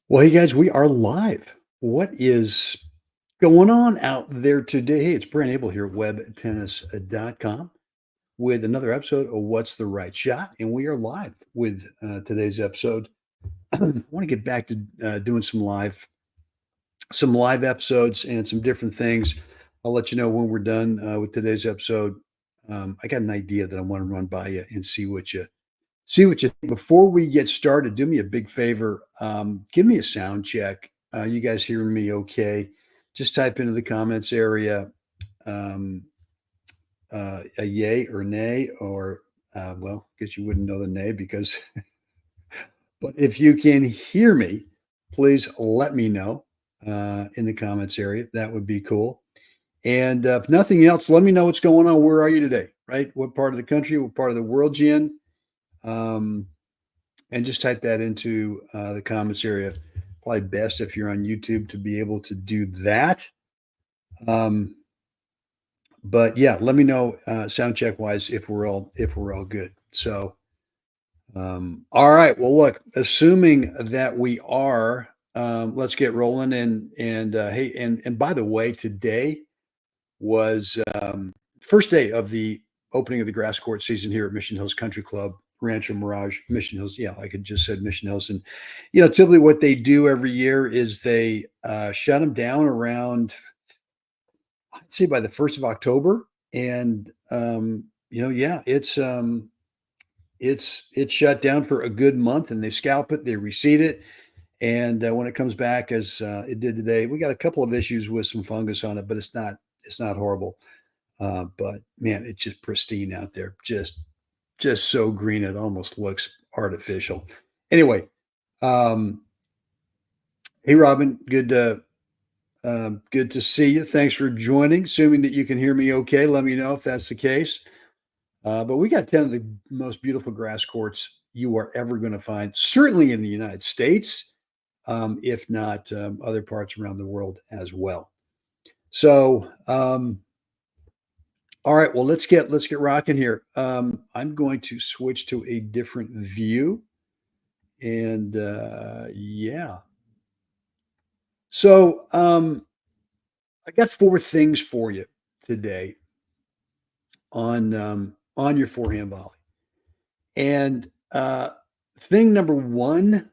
Well, hey guys, we are live. What is going on out there today? Hey, it's Brent Abel here at webtennis.com with another episode of What's the Right Shot? And we are live with today's episode. I want to get back to doing some live episodes and some different things. I'll let you know when we're done with today's episode. I got an idea that I want to run by you and see what you think. Before we get started, do me a big favor. Give me a sound check. You guys hearing me okay? Just type into the comments area um, a yay or nay, or well, I guess you wouldn't know the nay because, but if you can hear me, please let me know in the comments area. That would be cool. And if nothing else, let me know what's going on. Where are you today? Right? What part of the country? What part of the world you in? Um, and just type that into the comments area. Probably best if you're on YouTube to be able to do that. Um, but yeah, let me know sound check wise if we're all good. So all right. Well, look, assuming that we are, let's get rolling. And hey, and by the way, today was first day of the opening of the grass court season here at Mission Hills Country Club, Rancho Mirage, Mission Hills. Yeah, like I just said, Mission Hills. And, typically what they do every year is they shut them down around, I'd say by the 1st of October. And, yeah, it's shut down for a good month and they scalp it, they reseed it. And when it comes back, as it did today, we got a couple of issues with some fungus on it, but it's not horrible. But man, it's just pristine out there. Just so green it almost looks artificial. Anyway, um, hey Robin, good to see you. Thanks for joining. Assuming that you can hear me okay, let me know if that's the case. But we got 10 of the most beautiful grass courts you are ever going to find, certainly in the United States, if not other parts around the world as well. So, all right, well, let's get rocking here. I'm going to switch to a different view, and yeah. So, I got four things for you today on your forehand volley, and thing number one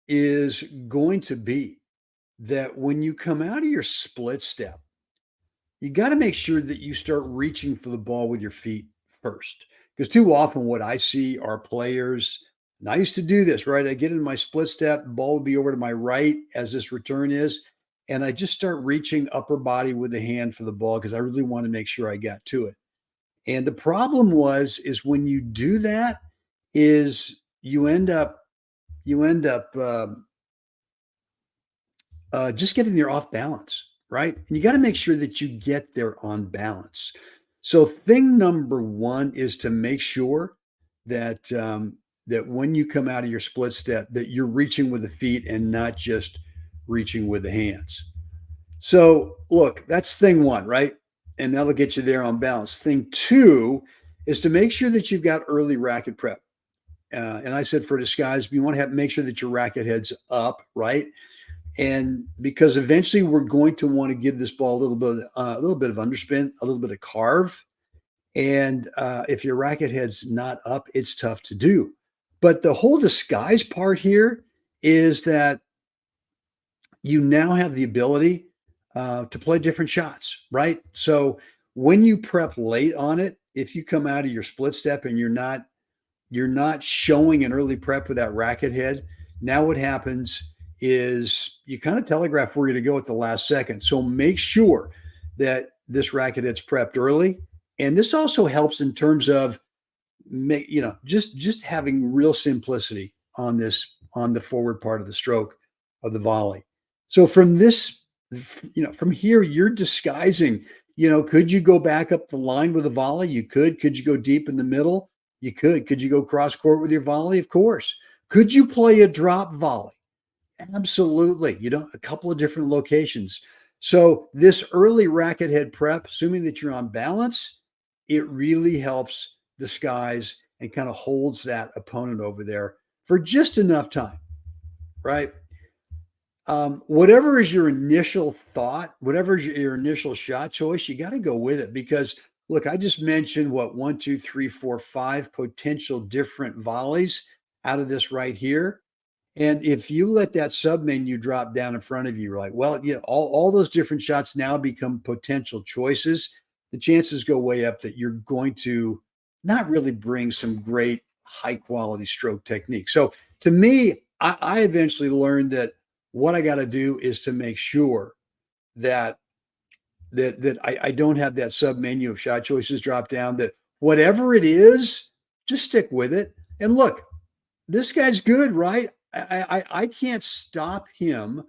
is going to be that when you come out of your split step, you got to make sure that you start reaching for the ball with your feet first. Because too often, what I see are players, and I used to do this, right? I get in my split step, ball would be over to my right as this return is. And I just start reaching upper body with the hand for the ball because I really want to make sure I got to it. And the problem is when you do that, is you end up just getting there off balance, right? And you got to make sure that you get there on balance. So, thing number one is to make sure that when you come out of your split step, that you're reaching with the feet and not just reaching with the hands. So, look, that's thing one, right? And that'll get you there on balance. Thing two is to make sure that you've got early racket prep. And I said for disguise, you want to make sure that your racket head's up, right? And because eventually we're going to want to give this ball a little bit of underspin, a little bit of carve. And if your racket head's not up, it's tough to do. But the whole disguise part here is that you now have the ability to play different shots, right? So when you prep late on it, if you come out of your split step and you're not showing an early prep with that racket head, now what happens is you kind of telegraph where you're going to go at the last second. So make sure that this racket head's prepped early. And this also helps in terms of just having real simplicity on the forward part of the stroke of the volley. So from here, you're disguising, could you go back up the line with a volley? You could. Could you go deep in the middle? You could. Could you go cross court with your volley? Of course. Could you play a drop volley? Absolutely. A couple of different locations. So this early racket head prep, assuming that you're on balance, it really helps disguise and kind of holds that opponent over there for just enough time, right? whatever is your initial thought, whatever is your initial shot choice, you got to go with it because look, I just mentioned what 1, 2, 3, 4, 5 potential different volleys out of this right here. And if you let that sub menu drop down in front of you, you're like, well, yeah, all those different shots now become potential choices. The chances go way up that you're going to not really bring some great high quality stroke technique. So to me, I eventually learned that what I got to do is to make sure that I don't have that sub menu of shot choices drop down, that whatever it is, just stick with it. And look, this guy's good, right? I can't stop him.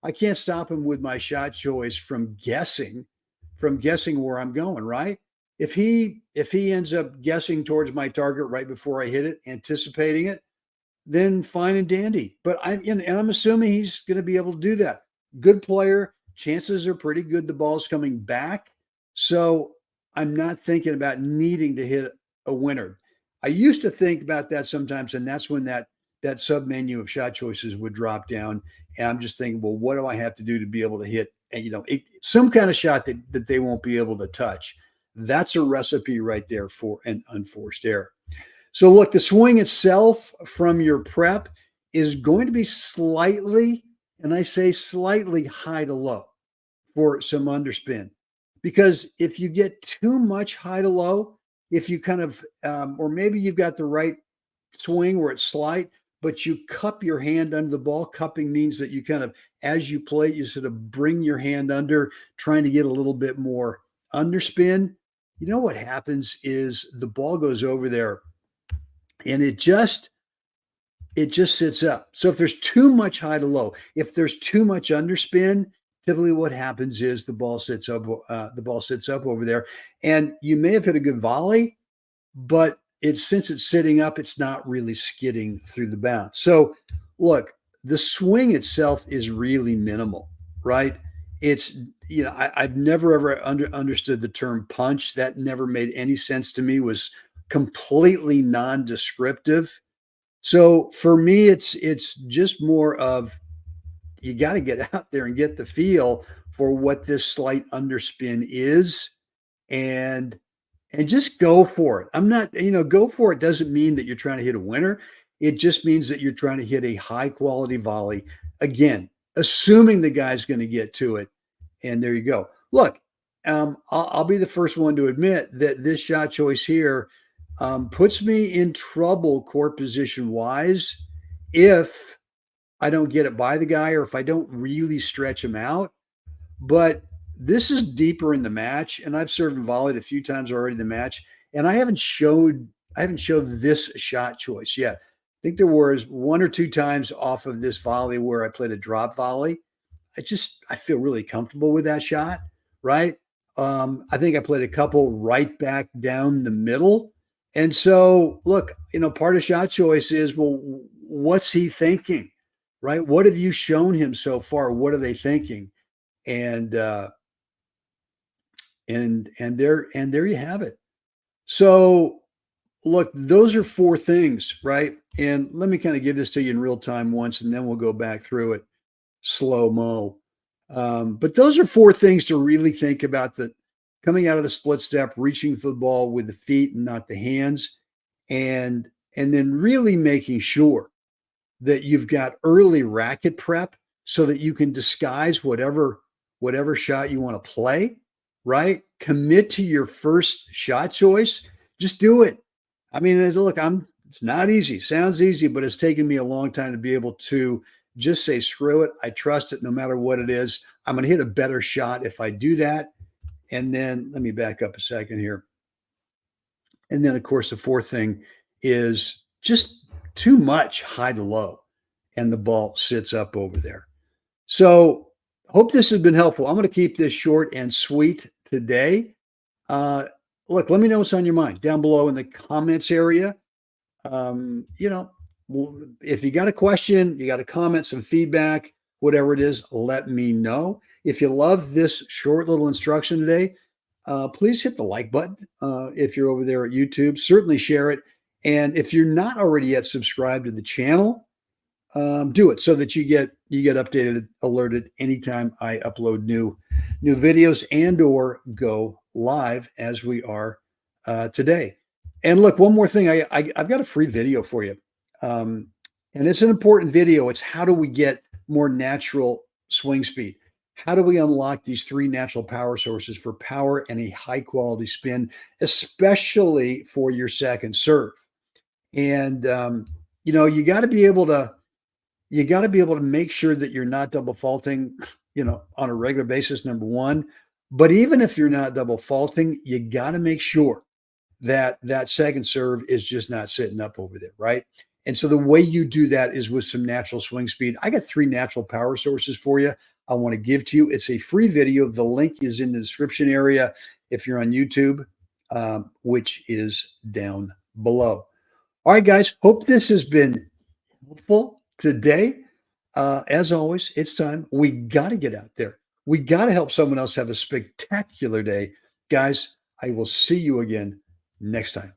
I can't stop him with my shot choice from guessing where I'm going, right? If he ends up guessing towards my target right before I hit it, anticipating it, then fine and dandy. But I'm assuming he's going to be able to do that. Good player. Chances are pretty good the ball's coming back. So I'm not thinking about needing to hit a winner. I used to think about that sometimes, and that's when that sub menu of shot choices would drop down. And I'm just thinking, well, what do I have to do to be able to hit, some kind of shot that they won't be able to touch? That's a recipe right there for an unforced error. So look, the swing itself from your prep is going to be slightly, and I say slightly, high to low for some underspin. Because if you get too much high to low, if you kind of, or maybe you've got the right swing where it's slight, but you cup your hand under the ball. Cupping means that you kind of, as you play, you sort of bring your hand under, trying to get a little bit more underspin. You know what happens is the ball goes over there and it just sits up. So if there's too much high to low, if there's too much underspin, typically what happens is the ball sits up. The ball sits up over there, and you may have hit a good volley, but since it's sitting up, it's not really skidding through the bounce. So look, the swing itself is really minimal, right? It's, I've never ever understood the term punch. That never made any sense to me. Was completely non-descriptive. So for me, it's just more of, you got to get out there and get the feel for what this slight underspin is, and just go for it. I'm not, go for it doesn't mean that you're trying to hit a winner. It just means that you're trying to hit a high quality volley. Again, assuming the guy's going to get to it. And there you go. Look, I'll be the first one to admit that this shot choice here puts me in trouble court position wise if I don't get it by the guy or if I don't really stretch him out. But this is deeper in the match, and I've served and volleyed a few times already in the match, and I haven't showed this shot choice yet. I think there was 1 or 2 times off of this volley where I played a drop volley. I feel really comfortable with that shot, right? I think I played a couple right back down the middle. And so, look, part of shot choice is, well, what's he thinking, right? What have you shown him so far? What are they thinking? And there you have it. So look, those are 4 things, right? And let me kind of give this to you in real time once, and then we'll go back through it slow-mo. But those are 4 things to really think about: the coming out of the split step, reaching for the ball with the feet and not the hands, and then really making sure that you've got early racket prep so that you can disguise whatever shot you want to play, right? Commit to your first shot choice. Just do it. I mean, look, it's not easy. Sounds easy, but it's taken me a long time to be able to just say, screw it. I trust it no matter what it is. I'm going to hit a better shot if I do that. And then let me back up a second here. And then, of course, the 4th thing is just too much high to low, and the ball sits up over there. So hope this has been helpful. I'm going to keep this short and sweet today. Look, let me know what's on your mind down below in the comments area. If you got a question, you got a comment, some feedback, whatever it is, let me know. If you love this short little instruction today, please hit the like button. If you're over there at YouTube, certainly share it. And if you're not already yet subscribed to the channel, do it so that you get, you get updated, alerted anytime I upload new videos and or go live as we are today. And look, one more thing, I've got a free video for you, um, and it's an important video. It's how do we get more natural swing speed? How do we unlock these three natural power sources for power and a high quality spin, especially for your second serve? And you got to be able to make sure that you're not double faulting, on a regular basis, number one. But even if you're not double faulting, you got to make sure that that second serve is just not sitting up over there, right? And so the way you do that is with some natural swing speed. I got three natural power sources for you I want to give to you. It's a free video. The link is in the description area if you're on YouTube, which is down below. All right, guys. Hope this has been helpful today. As always, it's time. We got to get out there. We got to help someone else have a spectacular day. Guys, I will see you again next time.